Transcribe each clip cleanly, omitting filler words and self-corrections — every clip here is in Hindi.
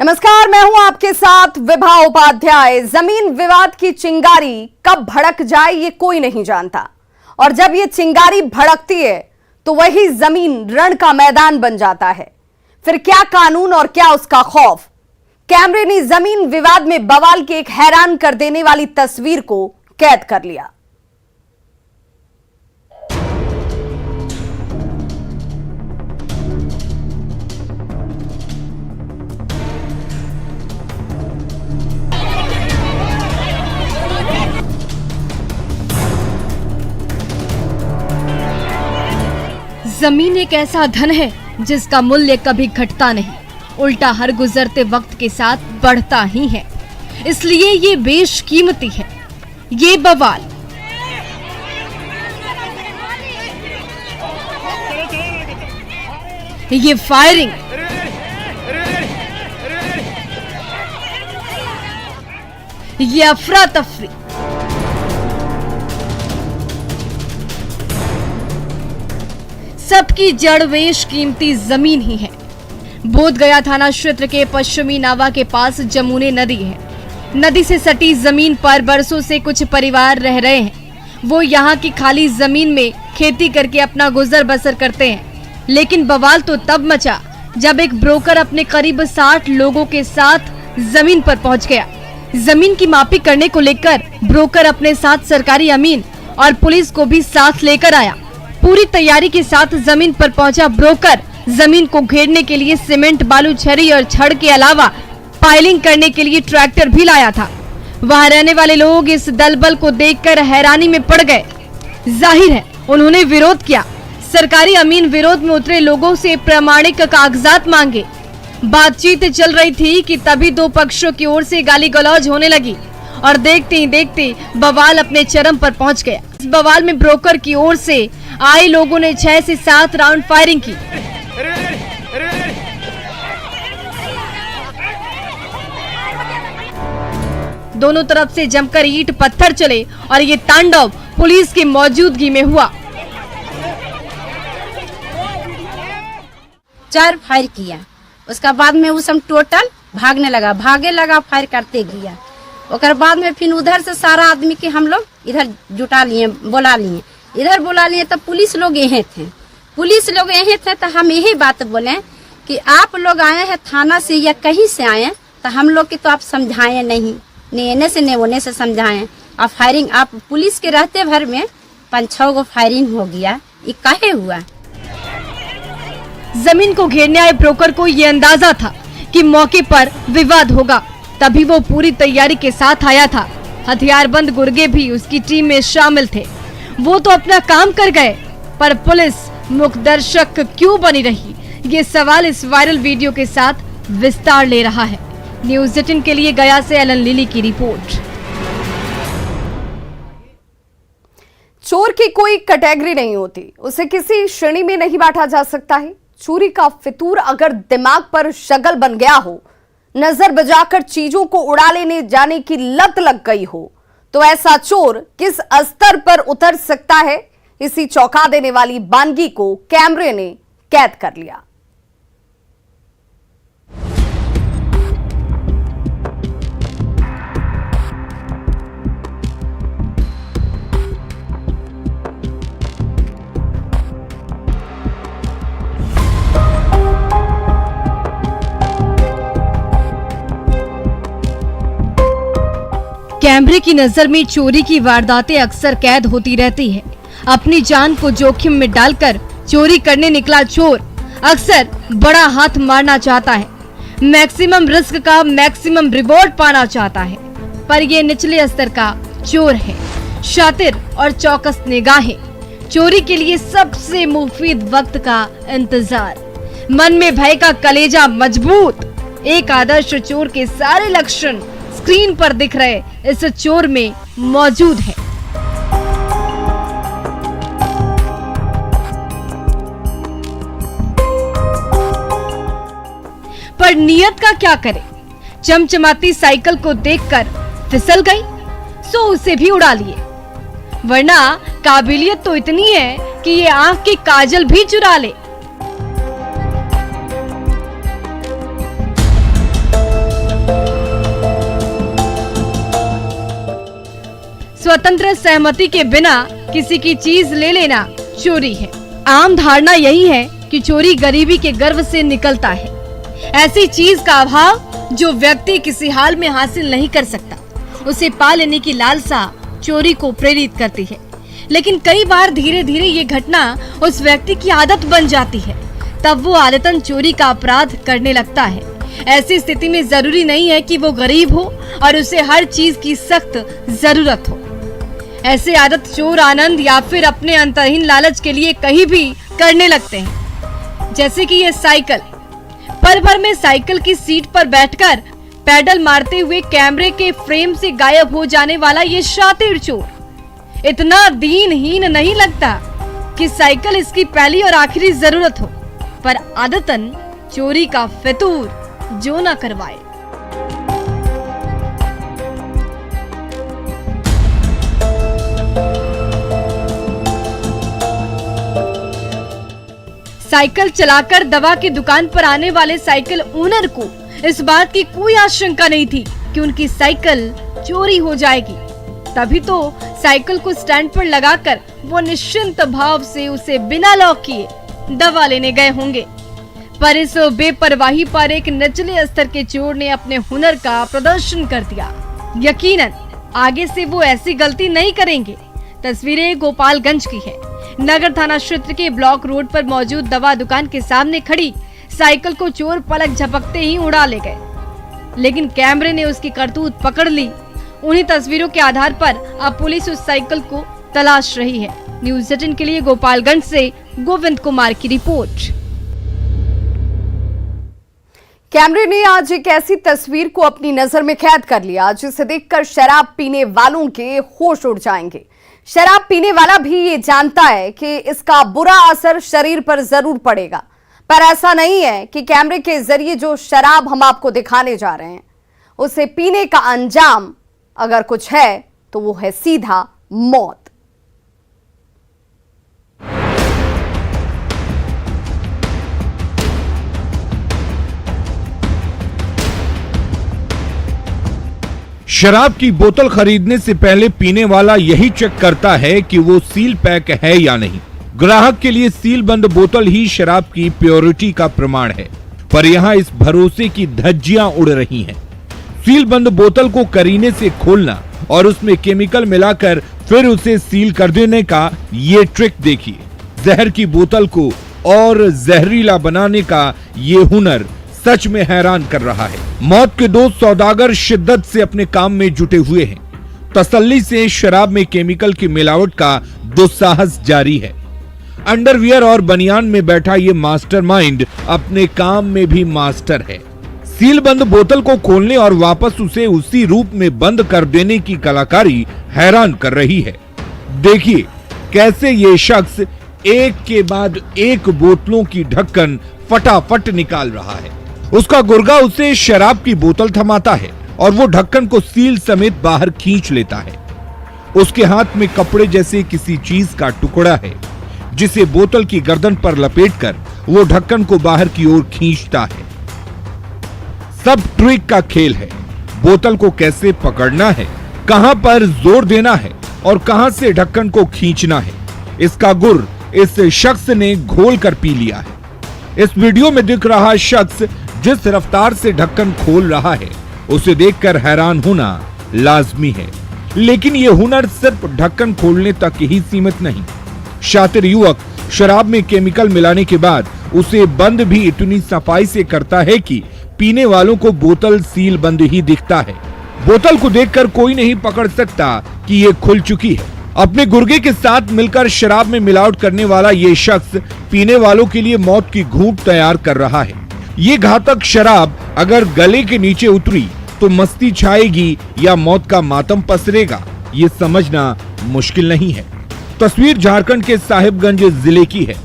नमस्कार, मैं हूं आपके साथ विभा उपाध्याय। जमीन विवाद की चिंगारी कब भड़क जाए ये कोई नहीं जानता, और जब ये चिंगारी भड़कती है तो वही जमीन रण का मैदान बन जाता है। फिर क्या कानून और क्या उसका खौफ। कैमरे ने जमीन विवाद में बवाल की एक हैरान कर देने वाली तस्वीर को कैद कर लिया। जमीन एक ऐसा धन है जिसका मूल्य कभी घटता नहीं, उल्टा हर गुजरते वक्त के साथ बढ़ता ही है। इसलिए ये बेशकीमती है। ये बवाल ये फायरिंग ये अफरा तफरी सबकी जड़ बेशकीमती जमीन ही है। बोधगया थाना क्षेत्र के पश्चिमी नावा के पास जमुने नदी है। नदी से सटी जमीन पर बरसों से कुछ परिवार रह रहे हैं। वो यहाँ की खाली जमीन में खेती करके अपना गुजर बसर करते हैं। लेकिन बवाल तो तब मचा जब एक ब्रोकर अपने करीब 60 लोगों के साथ जमीन पर पहुंच गया। जमीन की मापी करने को लेकर ब्रोकर अपने साथ सरकारी अमीन और पुलिस को भी साथ लेकर आया। पूरी तैयारी के साथ जमीन पर पहुंचा ब्रोकर जमीन को घेरने के लिए सीमेंट, बालू, छरी और छड़ के अलावा पाइलिंग करने के लिए ट्रैक्टर भी लाया था। वहां रहने वाले लोग इस दलबल को देखकर हैरानी में पड़ गए। जाहिर है उन्होंने विरोध किया। सरकारी अमीन विरोध में उतरे लोगों से प्रामाणिक कागजात मांगे। बातचीत चल रही थी कि तभी दो पक्षों की ओर से गाली गलौज होने लगी और देखते ही देखते बवाल अपने चरम पर पहुंच गया। इस बवाल में ब्रोकर की ओर से आए लोगों ने 6 से 7 राउंड फायरिंग की। दोनों तरफ से जमकर ईंट पत्थर चले और ये तांडव पुलिस की मौजूदगी में हुआ। 4 फायर किया। उसका बाद में वो सब टोटल भागने लगा फायर करते गया। और बाद में फिर उधर से सारा आदमी के हम लोग इधर जुटा लिए, बुला लिए। तो पुलिस लोग यही थे। तो हम यही बात बोले कि आप लोग आए हैं थाना से या कहीं से आए तो हम लोग के तो आप समझाएं नहीं एने से ओने से समझाएं। आप फायरिंग आप पुलिस के रहते भर में 5-6 गो फायरिंग हो गया। ये काहे हुआ? जमीन को घेरने आए ब्रोकर को ये अंदाजा था कि मौके पर विवाद होगा, तभी वो पूरी तैयारी के साथ आया था। हथियारबंद गुर्गे भी उसकी टीम में शामिल थे। वो तो अपना काम कर गए, पर पुलिस मुखदर्शक क्यों बनी रही, ये सवाल इस वायरल वीडियो के साथ विस्तार ले रहा है। न्यूज़ 18 के लिए गया से एलन लिली की रिपोर्ट। चोर की कोई कैटेगरी नहीं होती, उसे किसी श्रेणी में नहीं बांटा जा सकता है। चोरी का फितूर अगर दिमाग पर शगल बन गया हो, नजर बजाकर चीजों को उड़ा लेने जाने की लत लग गई हो, तो ऐसा चोर किस स्तर पर उतर सकता है, इसी चौंका देने वाली बानगी को कैमरे ने कैद कर लिया। कैमरे की नजर में चोरी की वारदातें अक्सर कैद होती रहती है। अपनी जान को जोखिम में डालकर चोरी करने निकला चोर अक्सर बड़ा हाथ मारना चाहता है, मैक्सिमम रिस्क का मैक्सिमम रिवॉर्ड पाना चाहता है। पर ये निचले स्तर का चोर है, शातिर और चौकस निगाहें। चोरी के लिए सबसे मुफीद वक्त का इंतजार, मन में भय का कलेजा मजबूत। एक आदर्श चोर के सारे लक्षण स्क्रीन पर दिख रहे इस चोर में मौजूद है। पर नियत का क्या करे? चमचमाती साइकिल को देखकर फिसल गई, सो उसे भी उड़ा लिए। वरना काबिलियत तो इतनी है कि ये आंख की काजल भी चुरा ले। स्वतंत्र सहमति के बिना किसी की चीज ले लेना चोरी है। आम धारणा यही है कि चोरी गरीबी के गर्व से निकलता है, ऐसी चीज का अभाव जो व्यक्ति किसी हाल में हासिल नहीं कर सकता, उसे पा लेने की लालसा चोरी को प्रेरित करती है। लेकिन कई बार धीरे धीरे ये घटना उस व्यक्ति की आदत बन जाती है, तब वो आदतन चोरी का अपराध करने लगता है। ऐसी स्थिति में जरूरी नहीं है कि वो गरीब हो और उसे हर चीज की सख्त जरूरत हो। ऐसे आदत चोर आनंद या फिर अपने अंतहीन लालच के लिए कहीं भी करने लगते हैं। जैसे कि ये साइकिल, पल भर में साइकिल की सीट पर बैठकर पैडल मारते हुए कैमरे के फ्रेम से गायब हो जाने वाला ये शातिर चोर इतना दीनहीन नहीं लगता कि साइकिल इसकी पहली और आखिरी जरूरत हो, पर आदतन चोरी का फितूर जो ना करवाए। साइकिल चलाकर दवा की दुकान पर आने वाले साइकिल ओनर को इस बात की कोई आशंका नहीं थी कि उनकी साइकिल चोरी हो जाएगी, तभी तो साइकिल को स्टैंड पर लगाकर वो निश्चिंत भाव से उसे बिना लॉक किए दवा लेने गए होंगे। पर इस बेपरवाही पर एक निचले स्तर के चोर ने अपने हुनर का प्रदर्शन कर दिया। यकीनन आगे से वो ऐसी गलती नहीं करेंगे। तस्वीरें गोपालगंज की है। नगर थाना क्षेत्र के ब्लॉक रोड पर मौजूद दवा दुकान के सामने खड़ी साइकिल को चोर पलक झपकते ही उड़ा ले गए, लेकिन कैमरे ने उसकी करतूत पकड़ ली। उन्हीं तस्वीरों के आधार पर अब पुलिस उस साइकिल को तलाश रही है। न्यूज़ 18 के लिए गोपालगंज से गोविंद कुमार की रिपोर्ट। कैमरे ने आज एक ऐसी तस्वीर को अपनी नजर में कैद कर लिया जिसे देखकर शराब पीने वालों के होश उड़ जाएंगे। शराब पीने वाला भी ये जानता है कि इसका बुरा असर शरीर पर जरूर पड़ेगा, पर ऐसा नहीं है कि कैमरे के जरिए जो शराब हम आपको दिखाने जा रहे हैं उसे पीने का अंजाम अगर कुछ है तो वो है सीधा मौत। शराब की बोतल खरीदने से पहले पीने वाला यही चेक करता है कि वो सील पैक है या नहीं। ग्राहक के लिए सील बंद बोतल ही शराब की प्योरिटी का प्रमाण है, पर यहाँ इस भरोसे की धज्जियां उड़ रही हैं। सील बंद बोतल को करीने से खोलना और उसमें केमिकल मिलाकर फिर उसे सील कर देने का ये ट्रिक देखिए। जहर की बोतल को और जहरीला बनाने का ये हुनर सच में हैरान कर रहा है। मौत के दो सौदागर शिद्दत से अपने काम में जुटे हुए हैं। तसल्ली से शराब में केमिकल की मिलावट का दुस्साहस जारी है। अंडरवियर और बनियान में बैठा ये मास्टरमाइंड अपने काम में भी मास्टर है। सील बंद बोतल को खोलने और वापस उसे उसी रूप में बंद कर देने की कलाकारी हैरान कर रही है। देखिए कैसे ये शख्स एक के बाद एक बोतलों की ढक्कन फटाफट निकाल रहा है। उसका गुर्गा उसे शराब की बोतल थमाता है और वो ढक्कन को सील समेत बाहर खींच लेता है। उसके हाथ में कपड़े जैसे किसी चीज का टुकड़ा है जिसे बोतल की गर्दन पर लपेटकर वो ढक्कन को बाहर की ओर खींचता है। सब ट्रिक का खेल है। बोतल को कैसे पकड़ना है, कहां पर जोर देना है और कहां से ढक्कन को खींचना है, इसका गुर इस शख्स ने घोल कर पी लिया है। इस वीडियो में दिख रहा शख्स जिस रफ्तार से ढक्कन खोल रहा है उसे देखकर हैरान होना लाजमी है, लेकिन यह हुनर सिर्फ ढक्कन खोलने तक ही सीमित नहीं। शातिर युवक शराब में केमिकल मिलाने के बाद उसे बंद भी इतनी सफाई से करता है कि पीने वालों को बोतल सील बंद ही दिखता है। बोतल को देखकर कोई नहीं पकड़ सकता कि ये खुल चुकी है। अपने गुर्गे के साथ मिलकर शराब में मिलावट करने वाला ये शख्स पीने वालों के लिए मौत की घूंट तैयार कर रहा है। ये घातक शराब अगर गले के नीचे उतरी तो मस्ती छाएगी या मौत का मातम पसरेगा, ये समझना मुश्किल नहीं है। तस्वीर झारखंड के साहिबगंज जिले की है,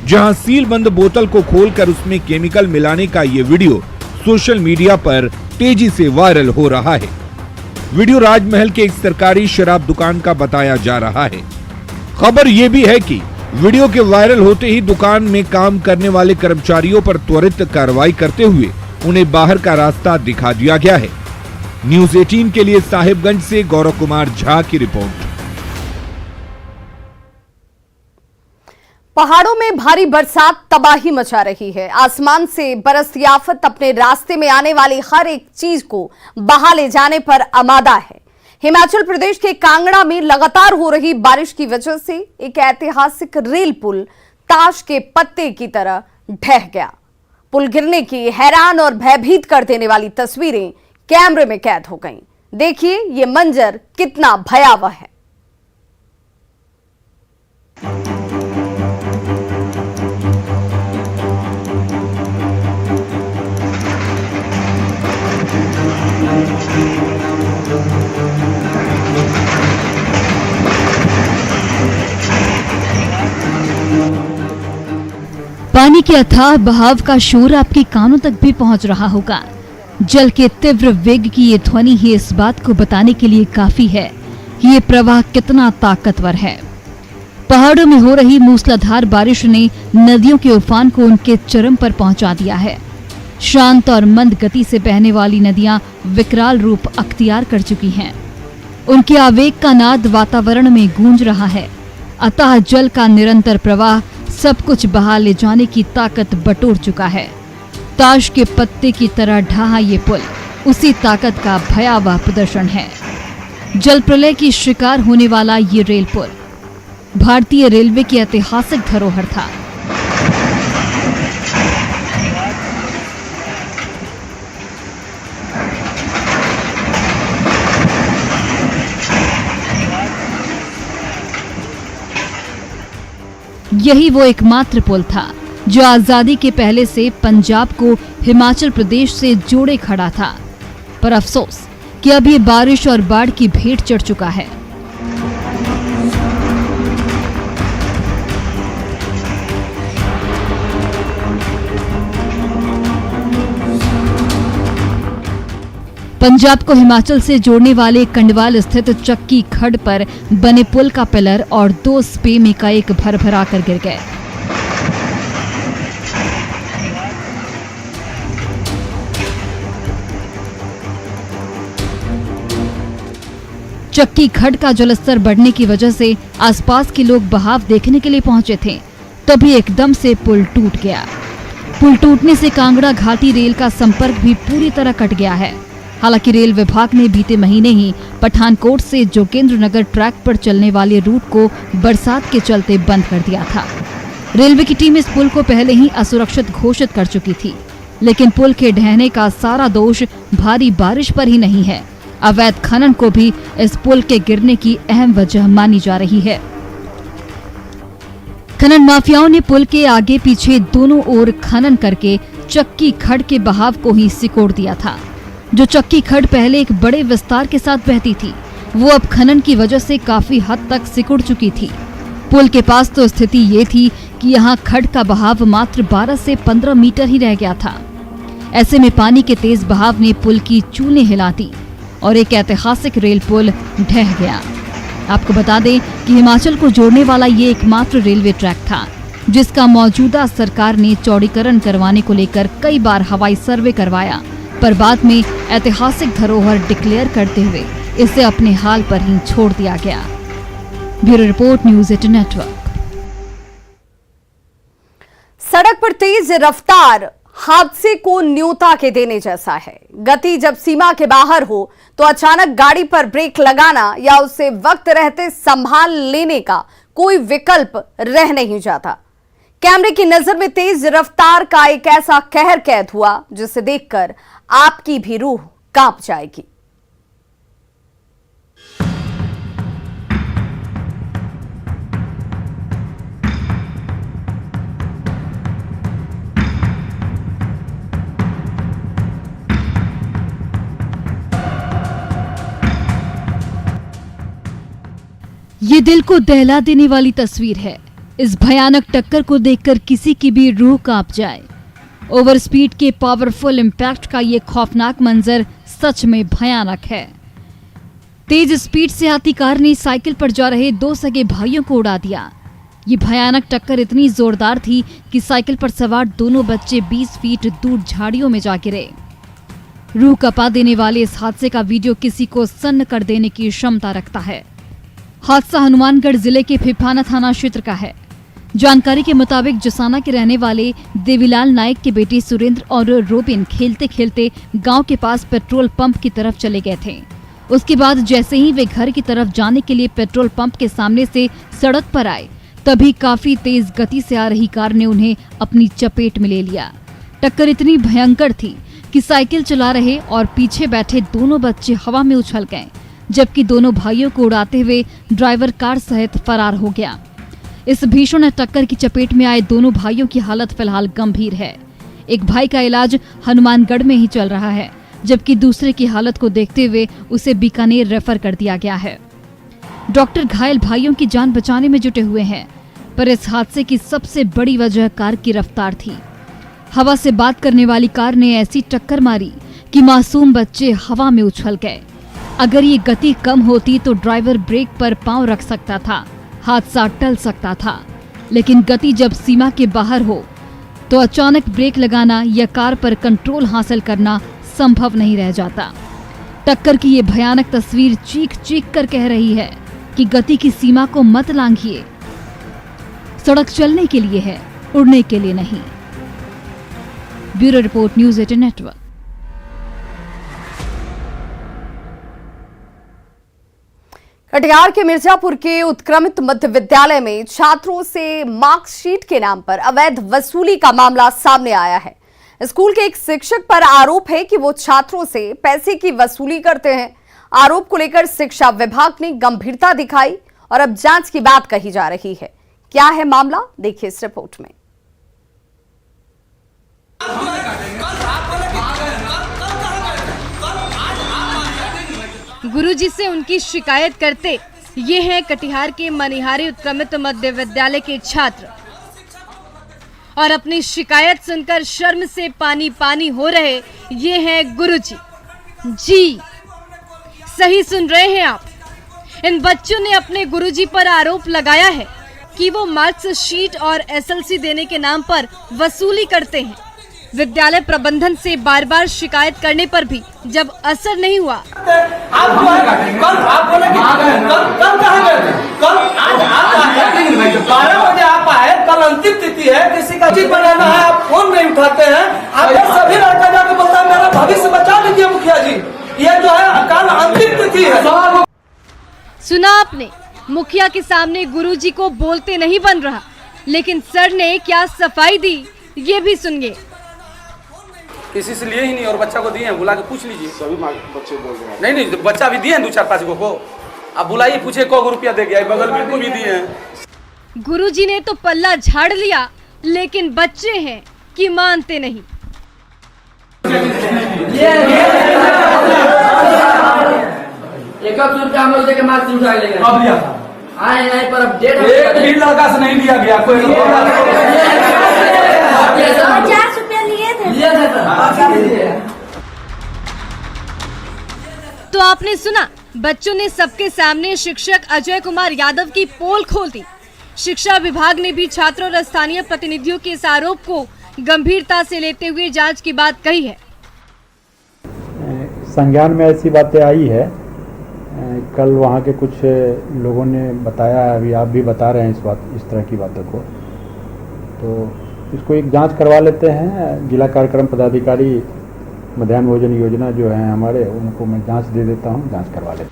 जहां सील बंद बोतल को खोलकर उसमें केमिकल मिलाने का ये वीडियो सोशल मीडिया पर तेजी से वायरल हो रहा है। वीडियो राजमहल के एक सरकारी शराब दुकान का बताया जा रहा है। खबर यह भी है कि वीडियो के वायरल होते ही दुकान में काम करने वाले कर्मचारियों पर त्वरित कार्रवाई करते हुए उन्हें बाहर का रास्ता दिखा दिया गया है। न्यूज़ 18 के लिए साहिबगंज से गौरव कुमार झा की रिपोर्ट। पहाड़ों में भारी बरसात तबाही मचा रही है। आसमान से बरसती आफत अपने रास्ते में आने वाली हर एक चीज को बहा ले जाने पर आमादा है। हिमाचल प्रदेश के कांगड़ा में लगातार हो रही बारिश की वजह से एक ऐतिहासिक रेल पुल ताश के पत्ते की तरह ढह गया। पुल गिरने की हैरान और भयभीत कर देने वाली तस्वीरें कैमरे में कैद हो गईं। देखिए ये मंजर कितना भयावह है। पानी के अथाह बहाव का शोर आपके कानों तक भी पहुंच रहा होगा। जल के तीव्र वेग की ये ध्वनि ही इस बात को बताने के लिए काफी है कि ये प्रवाह कितना ताकतवर है। पहाड़ों में हो रही मूसलाधार बारिश ने नदियों के उफान को उनके चरम पर पहुंचा दिया है। शांत और मंद गति से बहने वाली नदियां विकराल रूप अख्तियार कर चुकी हैं। उनके आवेग का नाद वातावरण में गूंज रहा है। अतः जल का निरंतर प्रवाह सब कुछ बहा ले जाने की ताकत बटोर चुका है। ताश के पत्ते की तरह ढहा ये पुल उसी ताकत का भयावह प्रदर्शन है। जल प्रलय की शिकार होने वाला ये रेल पुल भारतीय रेलवे की ऐतिहासिक धरोहर था। यही वो एकमात्र पुल था जो आजादी के पहले से पंजाब को हिमाचल प्रदेश से जोड़े खड़ा था। पर अफसोस कि अब ये बारिश और बाढ़ की भेंट चढ़ चुका है। पंजाब को हिमाचल से जोड़ने वाले कंडवाल स्थित चक्की खड्ड पर बने पुल का पिलर और 2 स्पे में का एक भरभरा कर गिर गए। चक्की खड्ड का जलस्तर बढ़ने की वजह से आसपास के लोग बहाव देखने के लिए पहुंचे थे। तभी एकदम से पुल टूट गया। पुल टूटने से कांगड़ा घाटी रेल का संपर्क भी पूरी तरह कट गया है। हालांकि रेल विभाग ने बीते महीने ही पठानकोट से जोगेंद्रनगर ट्रैक पर चलने वाले रूट को बरसात के चलते बंद कर दिया था। रेलवे की टीम इस पुल को पहले ही असुरक्षित घोषित कर चुकी थी, लेकिन पुल के ढहने का सारा दोष भारी बारिश पर ही नहीं है। अवैध खनन को भी इस पुल के गिरने की अहम वजह मानी जा रही है। खनन माफियाओं ने पुल के आगे पीछे दोनों ओर खनन करके चक्की खड्ड के बहाव को ही सिकोड़ दिया था। जो चक्की खड्ड पहले एक बड़े विस्तार के साथ बहती थी, वो अब खनन की वजह से काफी हद तक सिकुड़ चुकी थी। पुल के पास तो स्थिति ये थी कि यहाँ खड्ड का बहाव मात्र 12 से 15 मीटर ही रह गया था। ऐसे में पानी के तेज बहाव ने पुल की चूलें हिला दी और एक ऐतिहासिक रेल पुल ढह गया। आपको बता दें कि हिमाचल को जोड़ने वाला ये एकमात्र रेलवे ट्रैक था, जिसका मौजूदा सरकार ने चौड़ीकरण करवाने को लेकर कई बार हवाई सर्वे करवाया, पर बाद में ऐतिहासिक धरोहर डिक्लेयर करते हुए इसे अपने हाल पर ही छोड़ दिया गया। Bureau report, news 18 network. सड़क पर तेज रफ्तार हादसे को न्योता के देने जैसा है। गति जब सीमा के बाहर हो तो अचानक गाड़ी पर ब्रेक लगाना या उसे वक्त रहते संभाल लेने का कोई विकल्प रह नहीं जाता। कैमरे की नजर में तेज रफ्तार का एक ऐसा कहर कैद हुआ जिसे देखकर आपकी भी रूह कांप जाएगी। ये दिल को दहला देने वाली तस्वीर है। इस भयानक टक्कर को देखकर किसी की भी रूह कांप जाए। ओवर स्पीड के पावरफुल इंपैक्ट का ये खौफनाक मंजर सच में भयानक है। तेज स्पीड से आती कार ने साइकिल पर जा रहे 2 सगे भाइयों को उड़ा दिया। ये भयानक टक्कर इतनी जोरदार थी कि साइकिल पर सवार दोनों बच्चे 20 फीट दूर झाड़ियों में जा गिरे। रूह कपा देने वाले इस हादसे का वीडियो किसी को सन्न कर देने की क्षमता रखता है। हादसा हनुमानगढ़ जिले के फिफाना थाना क्षेत्र का है, जानकारी के मुताबिक जसाना के रहने वाले देवीलाल नायक के बेटे सुरेंद्र और रोबिन खेलते खेलते गांव के पास पेट्रोल पंप की तरफ चले गए थे। उसके बाद जैसे ही वे घर की तरफ जाने के लिए पेट्रोल पंप के सामने से सड़क पर आए, तभी काफी तेज गति से आ रही कार ने उन्हें अपनी चपेट में ले लिया। टक्कर इतनी भयंकर थी कि साइकिल चला रहे और पीछे बैठे दोनों बच्चे हवा में उछल गए, जबकि दोनों भाइयों को उड़ाते हुए ड्राइवर कार सहित फरार हो गया। इस भीषण टक्कर की चपेट में आए दोनों भाइयों की हालत फिलहाल गंभीर है। एक भाई का इलाज हनुमानगढ़ में ही चल रहा है, जबकि दूसरे की हालत को देखते हुए उसे बीकानेर रेफर कर दिया गया है। डॉक्टर घायल भाइयों की जान बचाने में जुटे हुए हैं, पर इस हादसे की सबसे बड़ी वजह कार की रफ्तार थी। हवा से बात करने वाली कार ने ऐसी टक्कर मारी कि मासूम बच्चे हवा में उछल गए। अगर ये गति कम होती तो ड्राइवर ब्रेक पर पांव रख सकता था, हादसा टल सकता था। लेकिन गति जब सीमा के बाहर हो तो अचानक ब्रेक लगाना या कार पर कंट्रोल हासिल करना संभव नहीं रह जाता। टक्कर की ये भयानक तस्वीर चीख चीख कर कह रही है कि गति की सीमा को मत लांघिए। सड़क चलने के लिए है, उड़ने के लिए नहीं। Bureau report, news 18 network. Katihar के मिर्जापुर के उत्क्रमित मध्य विद्यालय में छात्रों से मार्कशीट के नाम पर अवैध वसूली का मामला सामने आया है। स्कूल के एक शिक्षक पर आरोप है कि वो छात्रों से पैसे की वसूली करते हैं। आरोप को लेकर शिक्षा विभाग ने गंभीरता दिखाई और अब जांच की बात कही जा रही है। क्या है मामला, देखिए इस रिपोर्ट में। गुरुजी से उनकी शिकायत करते ये हैं कटिहार के मनिहारी उत्क्रमित मध्य विद्यालय के छात्र, और अपनी शिकायत सुनकर शर्म से पानी पानी हो रहे ये हैं गुरुजी। जी सही सुन रहे हैं आप, इन बच्चों ने अपने गुरुजी पर आरोप लगाया है कि वो मार्कशीट और एसएलसी देने के नाम पर वसूली करते हैं। विद्यालय प्रबंधन से बार बार शिकायत करने पर भी जब असर नहीं हुआ, आप बोले कि कल कहाँ गए थे? कल आज 12 बजे आप आए, कल अंतिम तिथि है, किसी का चिट बनाना है, आप फोन नहीं उठाते हैं। आप सभी लड़का जाके बोलता है मेरा भविष्य बचा लीजिए मुखिया जी, ये जो है कल अंतिम तिथि है। सुना आपने, मुखिया के सामने गुरुजी को बोलते नहीं बन रहा, लेकिन सर ने क्या सफाई दी ये भी सुनिए। किसी से लिए ही नहीं और बच्चा को दिए हैं, बुला के पूछ लीजिए। सभी बच्चे बोल रहे हैं। नहीं बच्चा भी दिए हैं 2-4-5 को आप बुलाइए, पूछे को रुपया दे गया, बगल में को भी दिए हैं। गुरुजी ने तो पल्ला झाड़ लिया, लेकिन बच्चे हैं कि मानते नहीं। एक भी लड़का से नहीं दिया गया कोई। 50 रुपया लिए थे। तो आपने सुना, बच्चों ने सबके सामने शिक्षक अजय कुमार यादव की पोल खोल दी। शिक्षा विभाग ने भी छात्रों और स्थानीय प्रतिनिधियों के इस आरोप को गंभीरता से लेते हुए जांच की बात कही है। संज्ञान में ऐसी बातें आई है, कल वहाँ के कुछ लोगों ने बताया, अभी आप भी बता रहे हैं इस तरह की बातों को, तो इसको एक जांच करवा लेते हैं। जिला कार्यक्रम पदाधिकारी मध्याह्न भोजन योजना जो है हमारे, उनको मैं जांच दे देता हूँ, जांच करवा लेते हैं।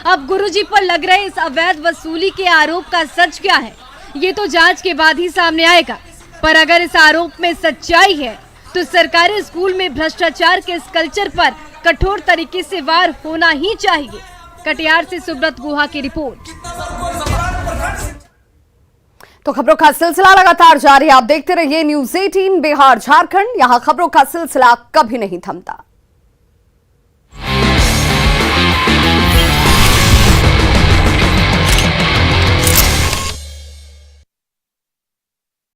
अब गुरुजी पर लग रहे इस अवैध वसूली के आरोप का सच क्या है, ये तो जांच के बाद ही सामने आएगा। पर अगर इस आरोप में सच्चाई है तो सरकारी स्कूल में भ्रष्टाचार के इस कल्चर पर कठोर तरीके से वार होना ही चाहिए। कटिहार से सुब्रत गुहा की रिपोर्ट। तो खबरों का सिलसिला लगातार जारी, आप देखते रहिए न्यूज़ 18 बिहार झारखंड। यहां खबरों का सिलसिला कभी नहीं थमता।